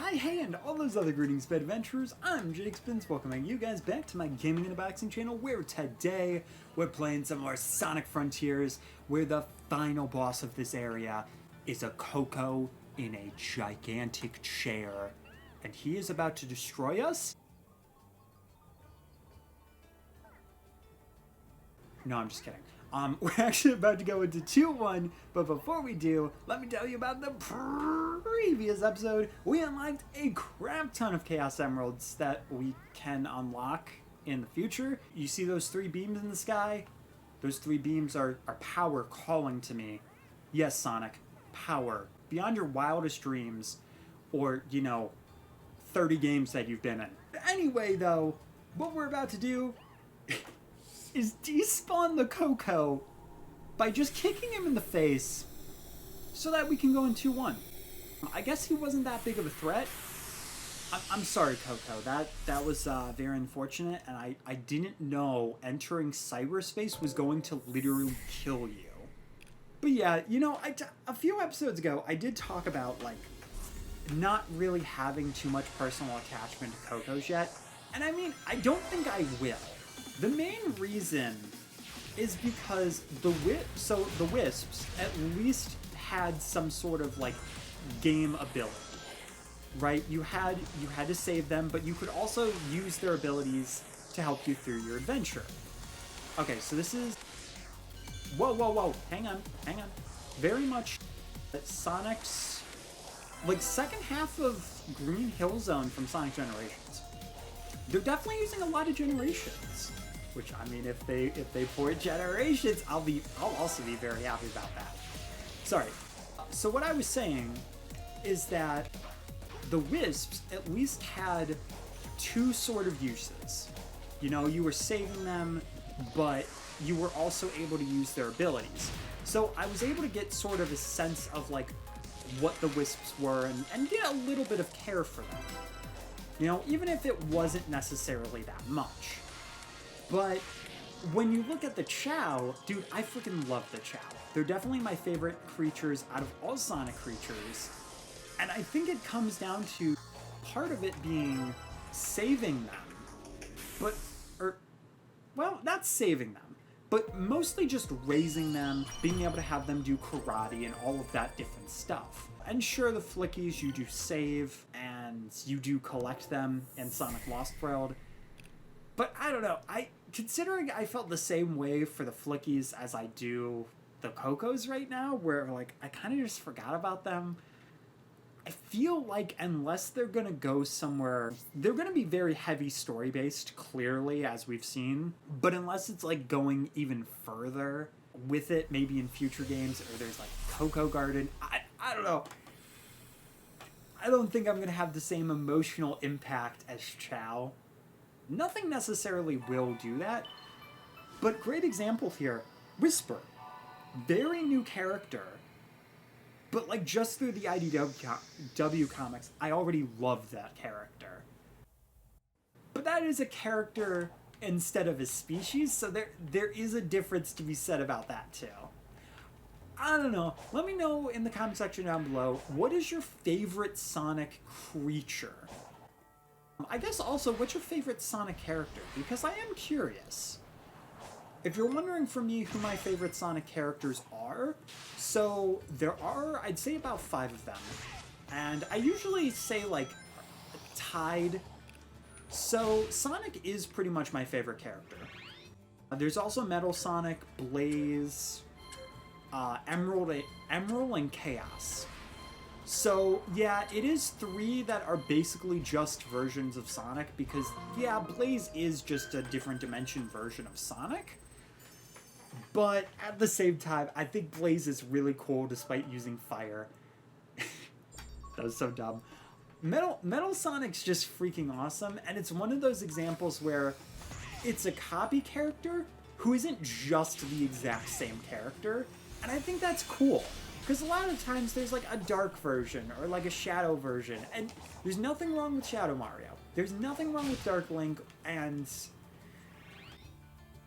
Hi, hey, and all those other greetings, Bed Adventurers. I'm Jake Spins, welcoming you guys back to my Gaming and Unboxing channel, where today we're playing some more Sonic Frontiers, where the final boss of this area is a Coco in a gigantic chair, and he is about to destroy us? No, I'm just kidding. We're actually about to go into 2-1, but before we do, let me tell you about the previous episode. We unlocked a crap ton of Chaos Emeralds that we can unlock in the future. You see those 3 beams in the sky? Those 3 beams are power calling to me. Yes, Sonic, power. Beyond your wildest dreams, or, 30 games that you've been in. Anyway, though, what we're about to do is despawn the Coco by just kicking him in the face so that we can go in 2-1. I guess he wasn't that big of a threat. I'm sorry, Coco. That was very unfortunate, and I didn't know entering cyberspace was going to literally kill you. But yeah, a few episodes ago, I did talk about, not really having too much personal attachment to Cocos yet. And I mean, I don't think I will. The main reason is because the Wisps at least had some sort of game ability, right? You had to save them, but you could also use their abilities to help you through your adventure. Okay, so this is whoa, hang on. Very much Sonic's second half of Green Hill Zone from Sonic Generations. They're definitely using a lot of Generations. Which, I mean, if they port Generations, I'll also be very happy about that. Sorry. So what I was saying is that the Wisps at least had 2 sort of uses. You were saving them, but you were also able to use their abilities. So I was able to get sort of a sense of what the Wisps were and get a little bit of care for them. Even if it wasn't necessarily that much. But when you look at the Chao, dude, I freaking love the Chao. They're definitely my favorite creatures out of all Sonic creatures. And I think it comes down to part of it being saving them. Not saving them, but mostly just raising them, being able to have them do karate and all of that different stuff. And sure, the Flickies you do save, and you do collect them in Sonic Lost World. But I don't know, considering I felt the same way for the Flickies as I do the Cocos right now, where I kind of just forgot about them. I feel like unless they're gonna go somewhere, they're gonna be very heavy story based, clearly, as we've seen. But unless it's going even further with it, maybe in future games, or there's Coco Garden, I don't know. I don't think I'm gonna have the same emotional impact as Chao. Nothing necessarily will do that, but great example here, Whisper. Very new character, but just through the IDW comics, I already loved that character. But that is a character instead of a species, so there is a difference to be said about that too. I don't know, let me know in the comment section down below, what is your favorite Sonic creature? I guess also, what's your favorite Sonic character? Because I am curious. If you're wondering for me who my favorite Sonic characters are, so there are, I'd say about 5 of them. And I usually say tied. So Sonic is pretty much my favorite character. There's also Metal Sonic, Blaze, Emerald, and Chaos. So, yeah, it is 3 that are basically just versions of Sonic, because, yeah, Blaze is just a different dimension version of Sonic. But at the same time, I think Blaze is really cool despite using fire. That was so dumb. Metal Sonic's just freaking awesome, and it's one of those examples where it's a copy character who isn't just the exact same character, and I think that's cool. Because a lot of times there's a dark version or a shadow version, and there's nothing wrong with Shadow Mario. There's nothing wrong with Dark Link, and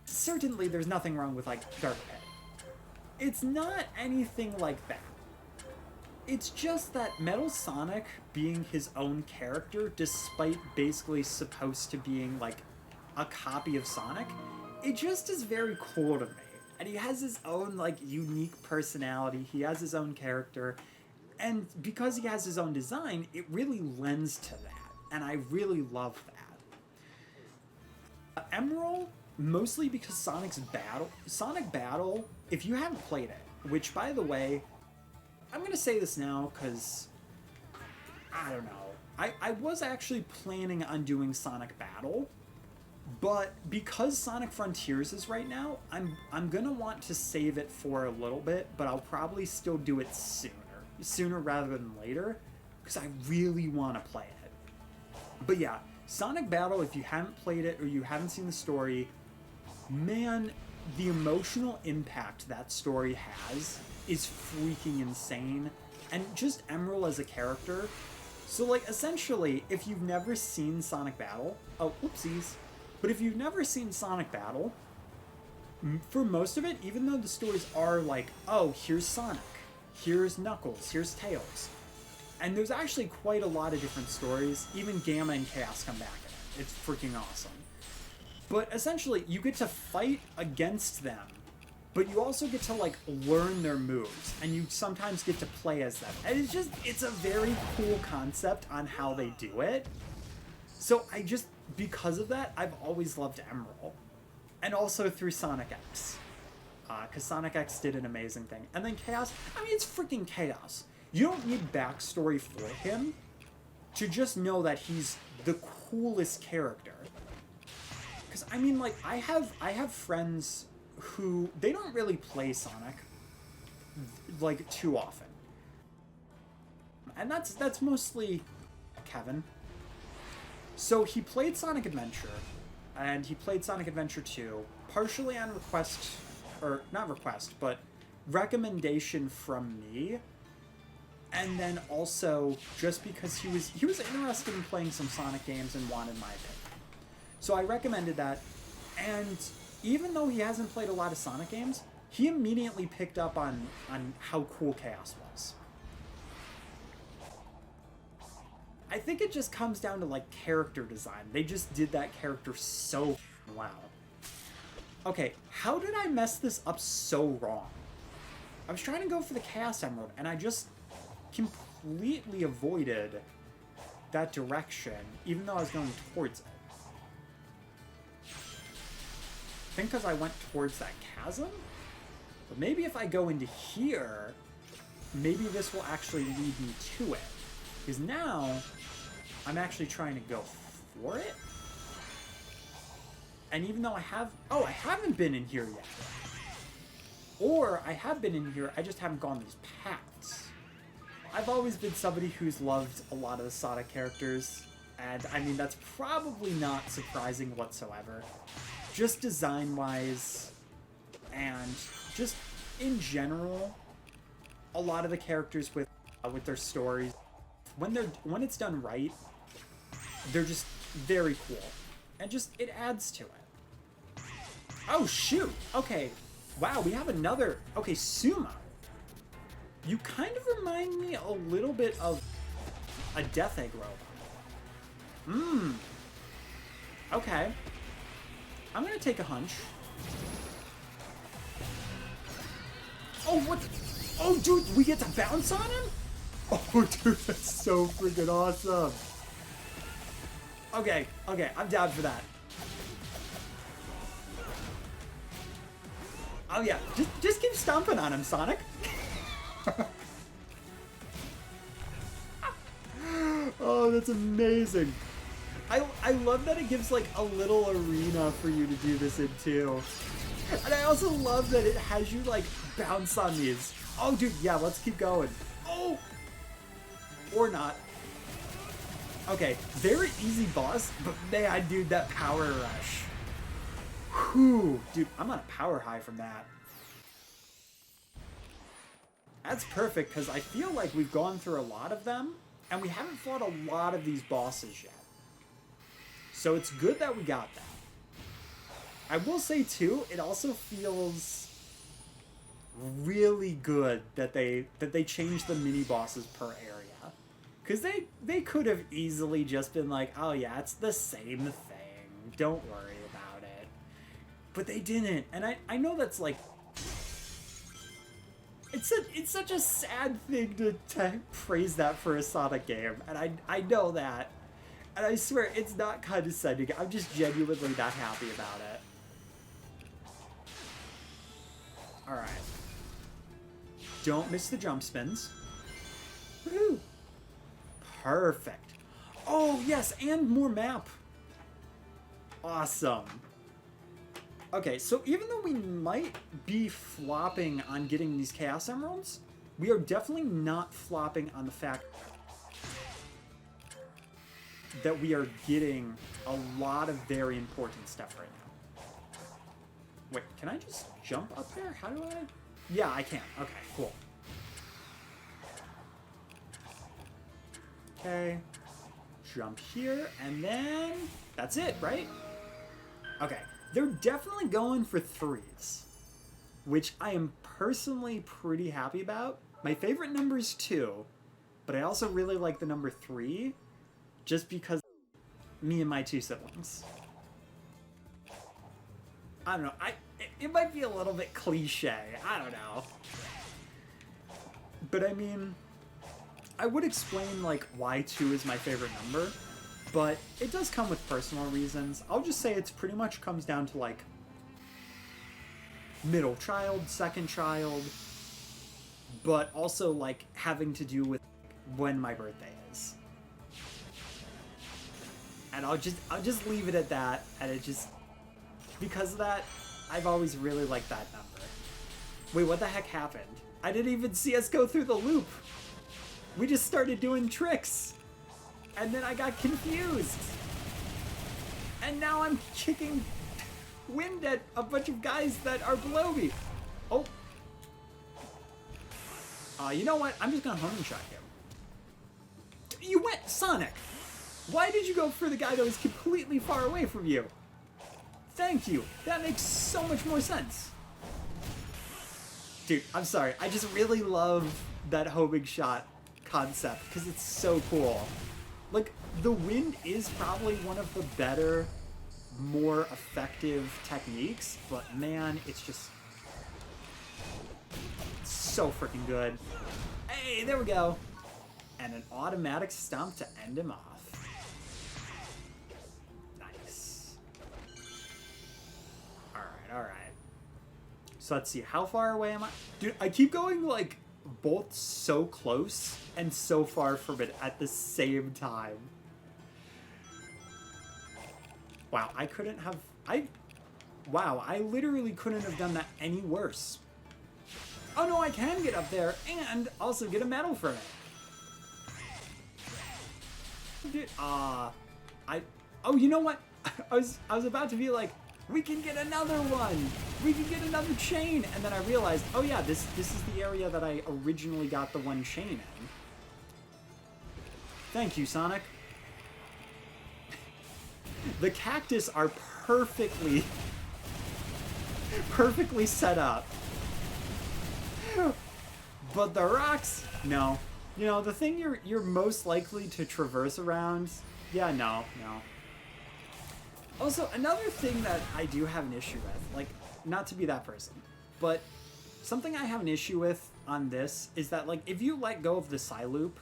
certainly there's nothing wrong with Dark Pit. It's not anything like that. It's just that Metal Sonic being his own character, despite basically supposed to being like a copy of Sonic, it just is very cool to me. And he has his own like unique personality. He has his own character. And because he has his own design, it really lends to that. And I really love that. Emerald, mostly because Sonic Battle, if you haven't played it, which by the way, I'm going to say this now because, I don't know. I was actually planning on doing Sonic Battle, but because Sonic Frontiers is right now, I'm going to want to save it for a little bit, but I'll probably still do it sooner rather than later, because I really want to play it. But yeah, Sonic Battle, if you haven't played it or you haven't seen the story, man, the emotional impact that story has is freaking insane. And just Emerald as a character. So like essentially, if you've never seen Sonic Battle, oh, oopsies. But if you've never seen Sonic Battle, for most of it, even though the stories are like, oh, here's Sonic, here's Knuckles, here's Tails. And there's actually quite a lot of different stories. Even Gamma and Chaos come back in it. It's freaking awesome. But essentially, you get to fight against them, but you also get to like learn their moves, and you sometimes get to play as them. And it's a very cool concept on how they do it. So because of that, I've always loved Emerald. And also through Sonic X. Because Sonic X did an amazing thing. And then Chaos, I mean, it's freaking Chaos. You don't need backstory for him to just know that he's the coolest character. Because, I mean, like, I have friends who, they don't really play Sonic, like, too often. And that's mostly Kevin. So he played Sonic Adventure, and he played Sonic Adventure 2, partially on request, or not request, but recommendation from me. And then also just because he was interested in playing some Sonic games and wanted my opinion. So I recommended that, and even though he hasn't played a lot of Sonic games, he immediately picked up on how cool Chaos was. I think it just comes down to like character design. They just did that character so well. Okay, how did I mess this up so wrong? I was trying to go for the Chaos Emerald, and I just completely avoided that direction, even though I was going towards it. I think because I went towards that chasm? But maybe if I go into here, maybe this will actually lead me to it. Because now, I'm actually trying to go for it? And even though I haven't been in here yet. Or I have been in here, I just haven't gone these paths. I've always been somebody who's loved a lot of the Sonic characters, and I mean, that's probably not surprising whatsoever. Just design-wise, and just in general, a lot of the characters with their stories, when it's done right, they're just very cool. And just, it adds to it. Oh, shoot! Okay, wow, we have another... Okay, Sumo. You kind of remind me a little bit of a Death Egg robot. Okay. I'm gonna take a hunch. Oh, what? Oh, dude, we get to bounce on him? Oh, dude, that's so freaking awesome. Okay, I'm down for that. Oh yeah, just keep stomping on him, Sonic. Oh, that's amazing. I love that it gives like a little arena for you to do this in too. And I also love that it has you like bounce on these. Oh dude, yeah, let's keep going. Oh! Or not. Okay, very easy boss, but man, dude, that power rush. Whew, dude, I'm on a power high from that. That's perfect, because I feel like we've gone through a lot of them, and we haven't fought a lot of these bosses yet. So it's good that we got that. I will say, too, it also feels really good that they changed the mini bosses per area, because they could have easily just been like, oh yeah, it's the same thing, don't worry about it, but they didn't. And I know that's like, it's such a sad thing to praise that for a Sonic game, and I know that, and I swear it's not condescending. I'm just genuinely not happy about it. All right. Don't miss the jump spins. Woohoo! Perfect. Oh, yes, and more map. Awesome. Okay, so even though we might be flopping on getting these Chaos Emeralds, we are definitely not flopping on the fact that we are getting a lot of very important stuff right now. Wait, can I just jump up there? How do I... Yeah, I can. Okay, cool. Okay. Jump here, and then... That's it, right? Okay. They're definitely going for 3s, which I am personally pretty happy about. My favorite number is 2, but I also really like the number 3, just because me and my 2 siblings. I don't know. It might be a little bit cliche. I don't know. But I mean, I would explain like why 2 is my favorite number, but it does come with personal reasons. I'll just say it's pretty much comes down to like middle child, second child, but also like having to do with when my birthday is. And I'll just leave it at that, and it just, because of that, I've always really liked that number. Wait, what the heck happened? I didn't even see us go through the loop. We just started doing tricks. And then I got confused. And now I'm kicking wind at a bunch of guys that are below me. Oh. You know what? I'm just gonna homing shot him. You went, Sonic. Why did you go for the guy that was completely far away from you? Thank you. That makes so much more sense. Dude, I'm sorry. I just really love that homing shot concept because it's so cool. Like, the wind is probably one of the better, more effective techniques, but man, it's just so freaking good. Hey, there we go. And an automatic stomp to end him off. Alright. So let's see, how far away am I? Dude, I keep going, like, both so close and so far from it at the same time. Wow, I couldn't have... Wow, I literally couldn't have done that any worse. Oh no, I can get up there and also get a medal from it. Dude, oh, you know what? I was about to be like, we can get another one! We can get another chain! And then I realized, oh yeah, this is the area that I originally got the one chain in. Thank you, Sonic. The cactus are perfectly set up. But the rocks, no. You know, the thing you're most likely to traverse around, yeah, no. Also, another thing that I do have an issue with, like, not to be that person, but something I have an issue with on this is that, like, if you let go of the Psyloop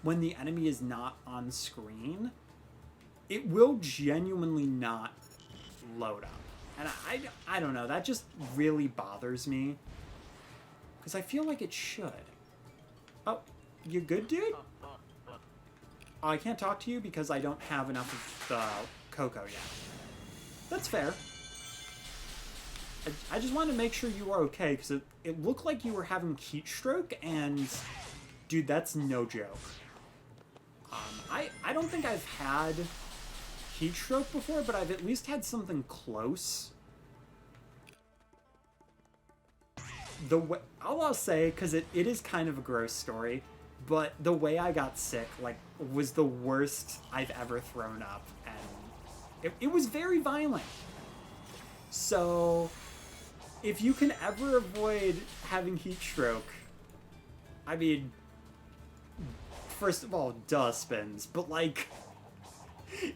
when the enemy is not on screen, it will genuinely not load up. And I don't know, that just really bothers me. Because I feel like it should. Oh, you good, dude? Oh, I can't talk to you because I don't have enough of the cocoa yet. That's fair. I just wanted to make sure you are okay, because it looked like you were having heat stroke, and dude, that's no joke. I don't think I've had heat stroke before, but I've at least had something close. The way, I'll say, because it is kind of a gross story, but the way I got sick, like, was the worst I've ever thrown up, and it was very violent. So if you can ever avoid having heat stroke, I mean, first of all, duh spins, but like,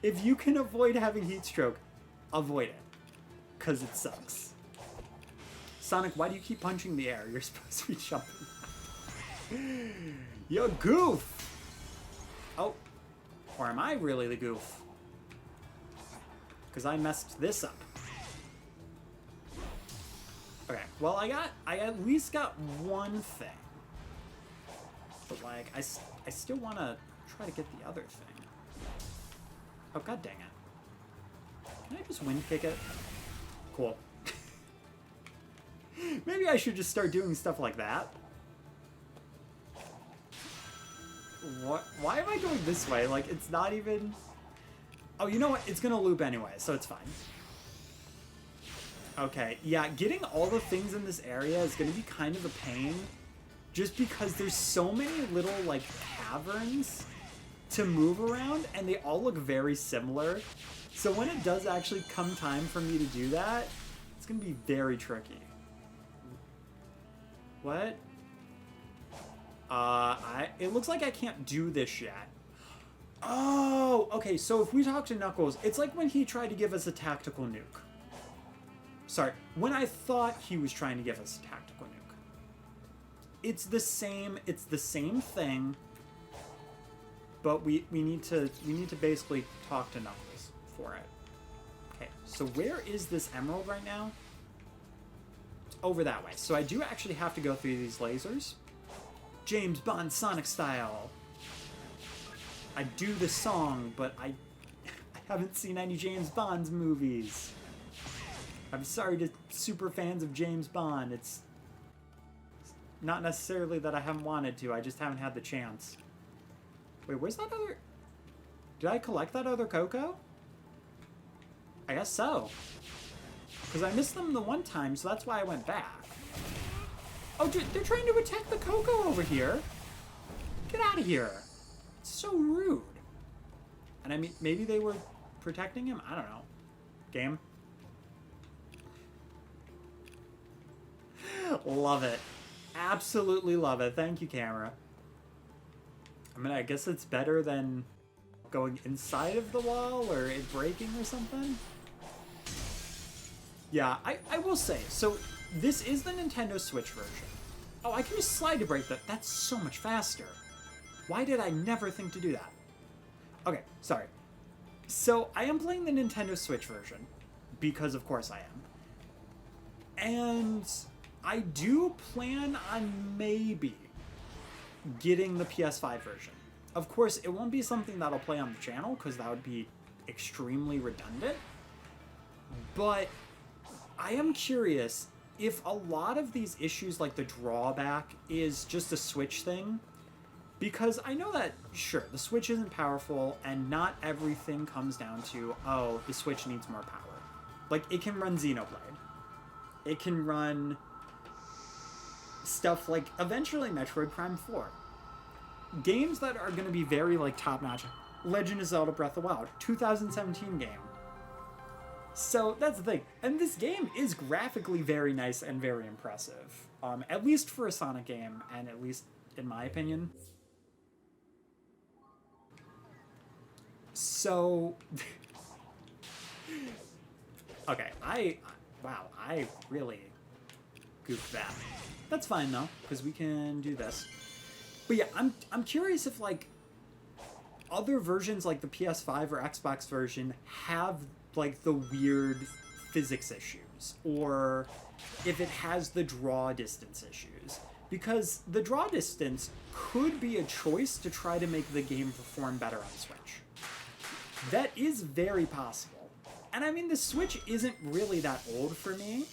if you can avoid having heat stroke, avoid it, because it sucks. Sonic, why do you keep punching the air? You're supposed to be jumping. You goof! Oh, or am I really the goof? Because I messed this up. Okay, well I at least got one thing. But like, I still want to try to get the other thing. Oh, god dang it. Can I just wind kick it? Cool. Maybe I should just start doing stuff like that. What? Why am I going this way? Like, it's not even... Oh, you know what? It's gonna loop anyway, so it's fine. Okay, yeah, getting all the things in this area is gonna be kind of a pain. Just because there's so many little, like, caverns to move around, and they all look very similar. So when it does actually come time for me to do that, it's gonna be very tricky. What? It looks like I can't do this yet. Oh, okay, so if we talk to Knuckles, it's like when he tried to give us a tactical nuke. Sorry, when I thought he was trying to give us a tactical nuke. It's the same thing, but we need to basically talk to Knuckles for it. Okay, so where is this emerald right now? It's over that way. So I do actually have to go through these lasers. James Bond Sonic style. I do the song, but I haven't seen any James Bond movies. I'm sorry to super fans of James Bond. It's not necessarily that I haven't wanted to, I just haven't had the chance. Wait, where's that other... Did I collect that other Coco? I guess so. Because I missed them the one time, so that's why I went back. Oh, dude, they're trying to attack the Coco over here. Get out of here. It's so rude. And I mean, maybe they were protecting him? I don't know. Game. Love it. Absolutely love it. Thank you, camera. I mean, I guess it's better than going inside of the wall or it breaking or something. Yeah, I will say, so this is the Nintendo Switch version. Oh, I can just slide to break that. That's so much faster. Why did I never think to do that? Okay, sorry. So I am playing the Nintendo Switch version because of course I am. And I do plan on maybe getting the PS5 version. Of course, it won't be something that'll play on the channel because that would be extremely redundant. But I am curious if a lot of these issues, like the drawback, is just a Switch thing. Because I know that, sure, the Switch isn't powerful and not everything comes down to, oh, the Switch needs more power. Like, it can run Xenoblade. It can run stuff like, eventually, Metroid Prime 4. Games that are going to be very, like, top-notch. Legend of Zelda Breath of the Wild, 2017 game. So, that's the thing. And this game is graphically very nice and very impressive. At least for a Sonic game, and at least in my opinion. So... okay, wow, I really goofed that. That's fine, though, because we can do this. But yeah, I'm curious if, like, other versions, like the PS5 or Xbox version, have, like, the weird physics issues, or if it has the draw distance issues. Because the draw distance could be a choice to try to make the game perform better on Switch. That is very possible. And I mean, the Switch isn't really that old for me.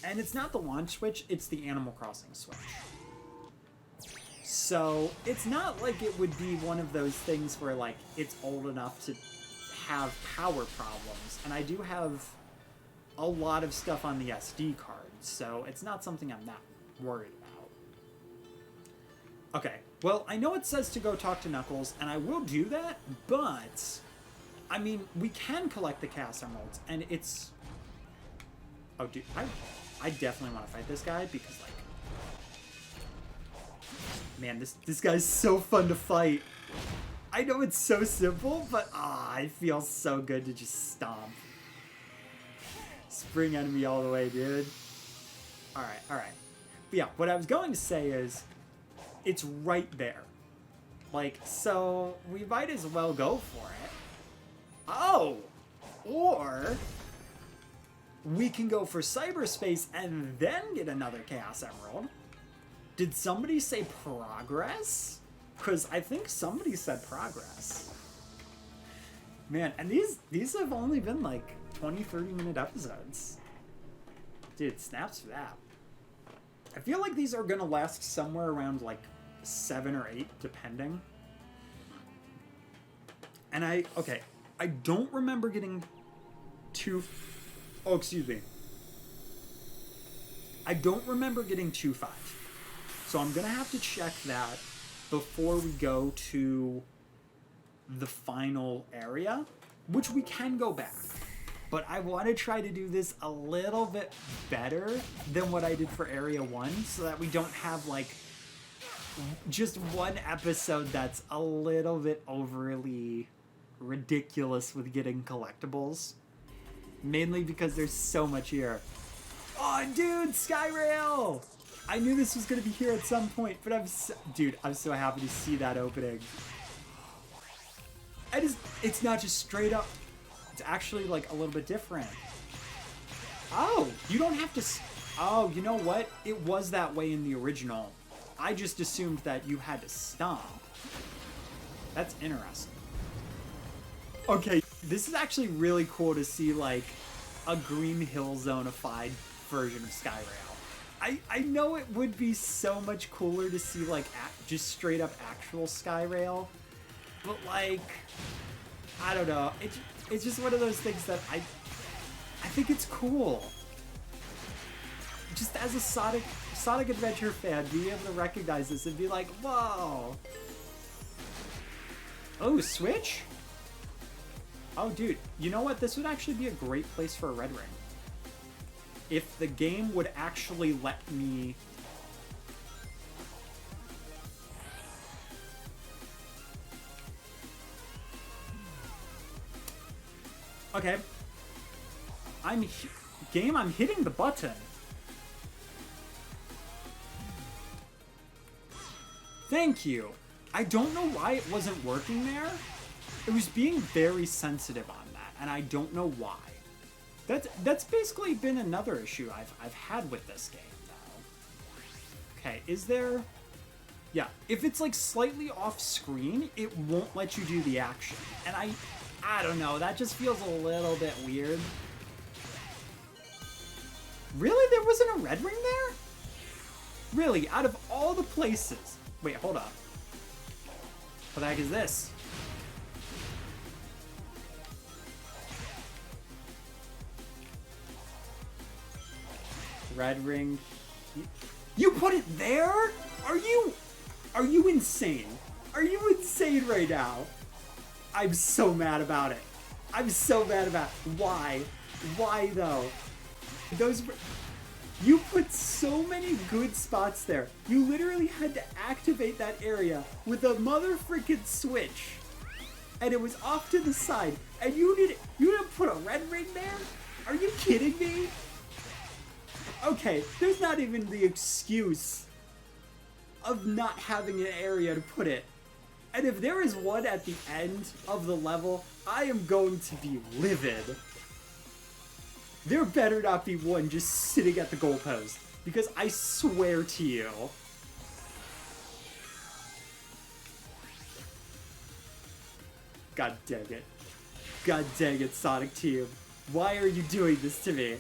And it's not the launch Switch, it's the Animal Crossing Switch. So, it's not like it would be one of those things where, like, it's old enough to have power problems. And I do have a lot of stuff on the SD card, so it's not something I'm that worried about. Okay, well, I know it says to go talk to Knuckles, and I will do that, but... I mean, we can collect the Chaos Emeralds, and it's... Oh, dude, I I definitely want to fight this guy because, like, man, this guy's so fun to fight. I know it's so simple, but it feels so good to just stomp. Spring enemy all the way, dude. Alright. But yeah, what I was going to say is, it's right there. Like, so we might as well go for it. Oh! Or we can go for cyberspace and then get another Chaos Emerald. Did somebody say progress? Because I think somebody said progress. Man, and these have only been like 20-30 minute episodes. Dude, snaps for that. I feel like these are gonna last somewhere around like 7 or 8, depending. And I don't remember getting I don't remember getting 2-5. So I'm gonna have to check that before we go to the final area, which we can go back. But I want to try to do this a little bit better than what I did for Area 1, so that we don't have, like, just one episode that's a little bit overly ridiculous with getting collectibles. Mainly because there's so much here. Oh, dude, Skyrail! I knew this was going to be here at some point, but I'm so happy to see that opening. It's not just straight up. It's actually, like, a little bit different. Oh, you don't have to... Oh, you know what? It was that way in the original. I just assumed that you had to stomp. That's interesting. Okay, this is actually really cool to see, like, a Green Hill Zone-ified version of Skyrail. I know it would be so much cooler to see, like, just straight up actual Skyrail, but, like, I don't know. It's just one of those things that I think it's cool. Just as a Sonic Adventure fan, being able to recognize this and be like, whoa. Oh, Switch? Oh, dude, you know what? This would actually be a great place for a Red Ring. If the game would actually let me... Okay. I'm hitting the button. Thank you. I don't know why it wasn't working there. It was being very sensitive on that, and I don't know why. That's basically been another issue I've had with this game, though. Okay, is there... Yeah, if it's, like, slightly off screen, it won't let you do the action. And I don't know, that just feels a little bit weird. Really? There wasn't a red ring there? Really? Out of all the places... Wait, hold up. What the heck is this? Red ring. You put it there? Are you insane? Are you insane right now? I'm so mad about it. I'm so mad about it. Why? Why though? You put so many good spots there. You literally had to activate that area with a mother freaking switch. And it was off to the side. And you didn't put a red ring there? Are you kidding me? Okay, there's not even the excuse of not having an area to put it. And if there is one at the end of the level, I am going to be livid. There better not be one just sitting at the goalpost, because I swear to you. God dang it. God dang it, Sonic Team. Why are you doing this to me?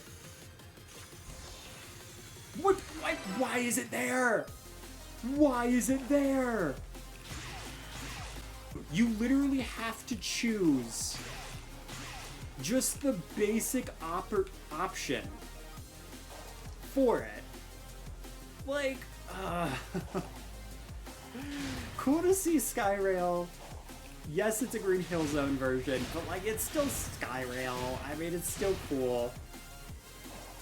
What? Why is it there? Why is it there? You literally have to choose just the basic option for it. Like, cool to see Skyrail. Yes, it's a Green Hill Zone version, but like, it's still Skyrail. I mean, it's still cool.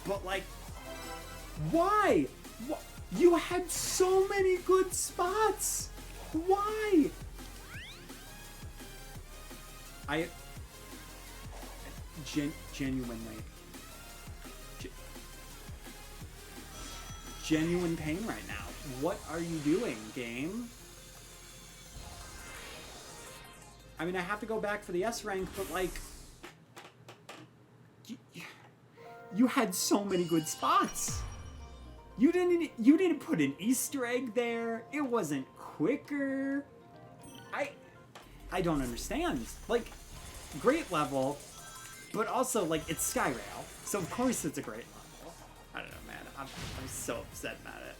But like, Why? You had so many good spots. Why? I genuinely genuine pain right now. What are you doing, game? I mean, I have to go back for the S rank, but like, you had so many good spots. You didn't put an Easter egg there. It wasn't quicker. I don't understand. Like, great level, but also like it's Skyrail, so of course it's a great level. I don't know, man. I'm so upset about it.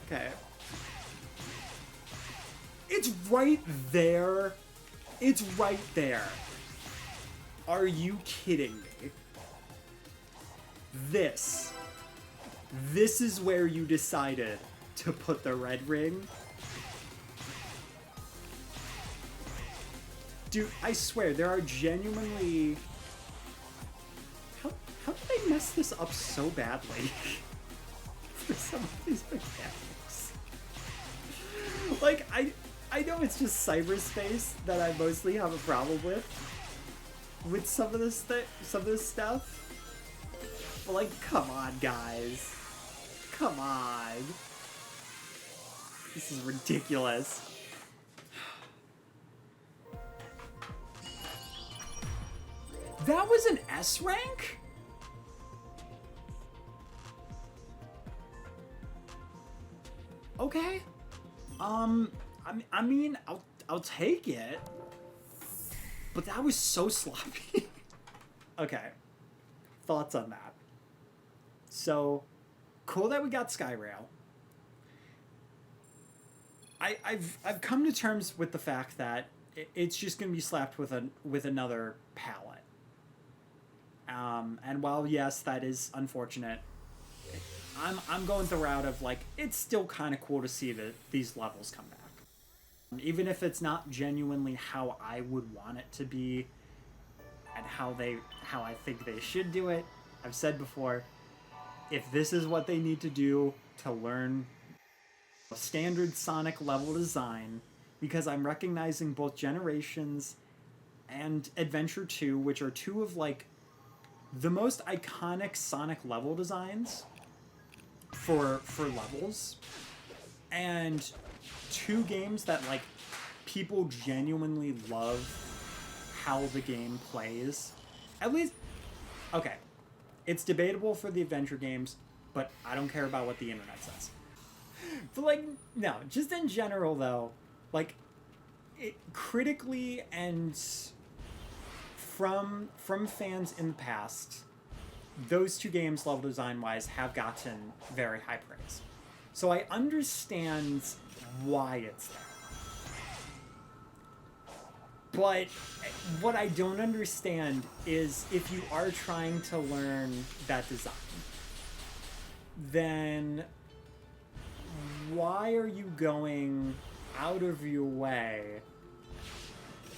Okay. It's right there. It's right there. Are you kidding me? This is where you decided to put the red ring? Dude, I swear, there are genuinely... How did they mess this up so badly? For some of these mechanics. Like, I know it's just cyberspace that I mostly have a problem with some of this stuff. But like, come on, guys. Come on. This is ridiculous. That was an S rank? Okay. I mean, I'll take it. But that was so sloppy. Okay. Thoughts on that? So, cool that we got Skyrail. I've come to terms with the fact that it's just going to be slapped with another palette. And while yes, that is unfortunate, I'm going the route of like it's still kind of cool to see that these levels come back. Even if it's not genuinely how I would want it to be and how I think they should do it. I've said before, if this is what they need to do to learn standard Sonic level design, because I'm recognizing both Generations and Adventure 2, which are two of like the most iconic Sonic level designs for levels, and two games that like people genuinely love how the game plays. At least, okay, it's debatable for the adventure games, but I don't care about what the internet says. But like, no, just in general though, like it critically and from fans in the past, those two games level design wise have gotten very high praise. So I understand why it's there. But what I don't understand is if you are trying to learn that design, then why are you going out of your way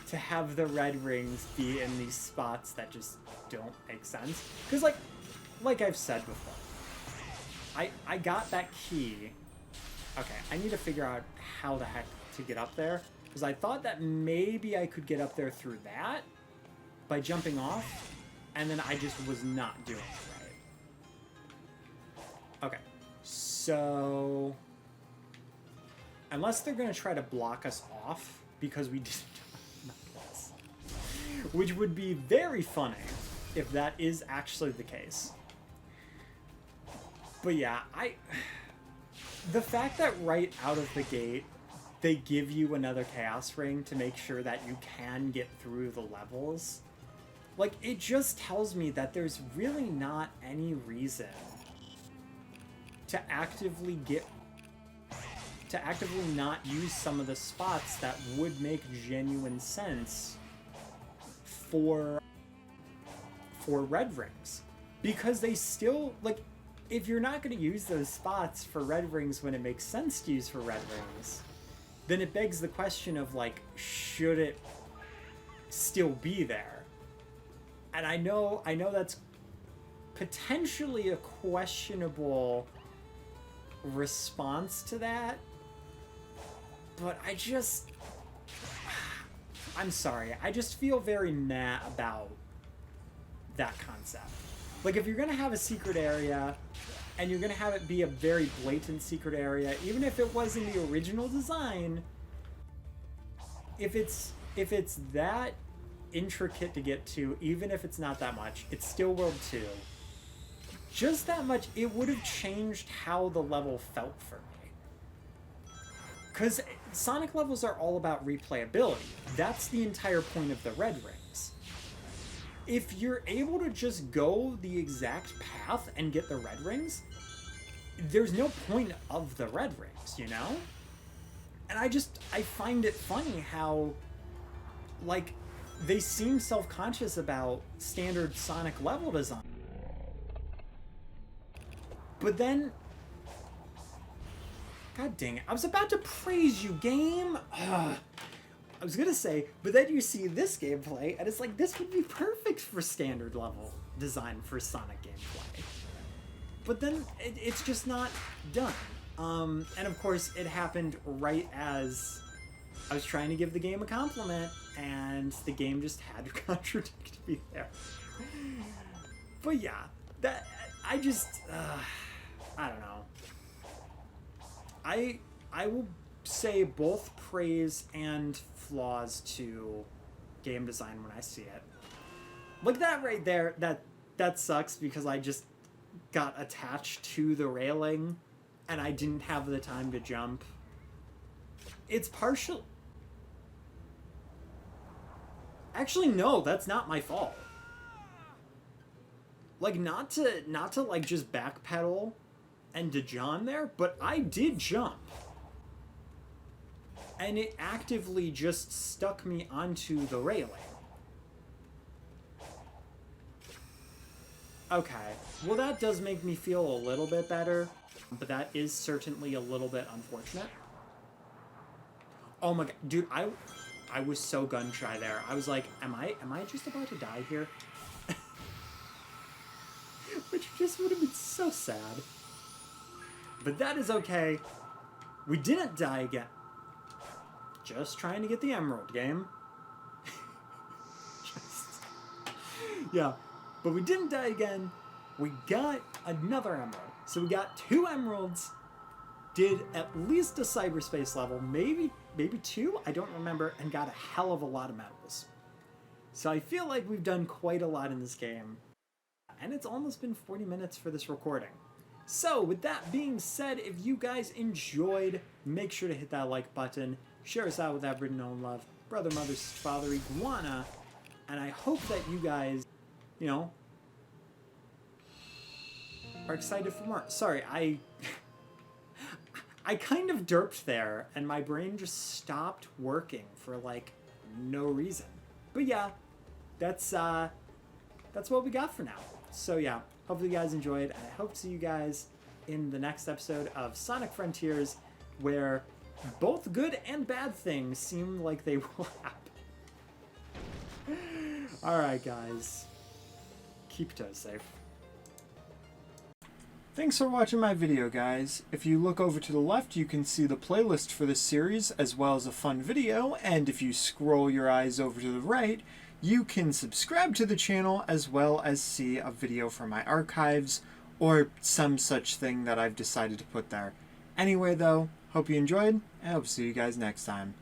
to have the red rings be in these spots that just don't make sense? Because like I've said before, I got that key. Okay, I need to figure out how the heck to get up there, because I thought that maybe I could get up there through that by jumping off, and then I just was not doing it right. Okay, so unless they're going to try to block us off because we didn't have enough place, which would be very funny if that is actually the case. But yeah, the fact that right out of the gate they give you another Chaos Ring to make sure that you can get through the levels, like, it just tells me that there's really not any reason to actively not use some of the spots that would make genuine sense for red rings. Because they still, like, if you're not going to use those spots for red rings when it makes sense to use for red rings, then it begs the question of, like, should it still be there? And I know that's potentially a questionable response to that, but I'm sorry, I just feel very meh about that concept. Like, if you're gonna have a secret area, and you're gonna have it be a very blatant secret area, even if it was in the original design, if it's that intricate to get to, even if it's not that much, it's still World 2. Just that much, it would have changed how the level felt for me. Because Sonic levels are all about replayability. That's the entire point of the Red Rings. If you're able to just go the exact path and get the Red Rings, there's no point of the Red Rings, you know? And I find it funny how, like, they seem self-conscious about standard Sonic level design. But then, god dang it, I was about to praise you, game! Ugh. I was gonna say, but then you see this gameplay, and it's like, this would be perfect for standard level design for Sonic gameplay. But then, it's just not done. And of course, it happened right as I was trying to give the game a compliment, and the game just had to contradict me there. But yeah, I don't know. I will say both praise and flaws to game design when I see it. Like that right there, that sucks because I just got attached to the railing and I didn't have the time to jump. It's partial. Actually, no, that's not my fault. Like, not to like just backpedal and to John there, but I did jump. And it actively just stuck me onto the railing. Okay, well that does make me feel a little bit better, but that is certainly a little bit unfortunate. Oh my god, dude, I was so gun-shy there. I was like, am I just about to die here? Which just would have been so sad. But that is okay. We didn't die again. Just trying to get the emerald, game. Yeah, but we didn't die again. We got another emerald. So we got 2 emeralds, did at least a cyberspace level, maybe 2, I don't remember, and got a hell of a lot of medals. So I feel like we've done quite a lot in this game. And it's almost been 40 minutes for this recording. So with that being said, if you guys enjoyed, make sure to hit that like button, share us out with that written on love, brother, mother, father, iguana, and I hope that you guys, you know, are excited for more. Sorry, I kind of derped there, and my brain just stopped working for, like, no reason. But yeah, that's what we got for now. So yeah, hopefully you guys enjoyed, and I hope to see you guys in the next episode of Sonic Frontiers, where both good and bad things seem like they will happen. Alright guys, keep toes safe. Thanks for watching my video, guys. If you look over to the left, you can see the playlist for this series, as well as a fun video, and if you scroll your eyes over to the right, you can subscribe to the channel, as well as see a video from my archives, or some such thing that I've decided to put there. Anyway, though, hope you enjoyed, and I hope to see you guys next time.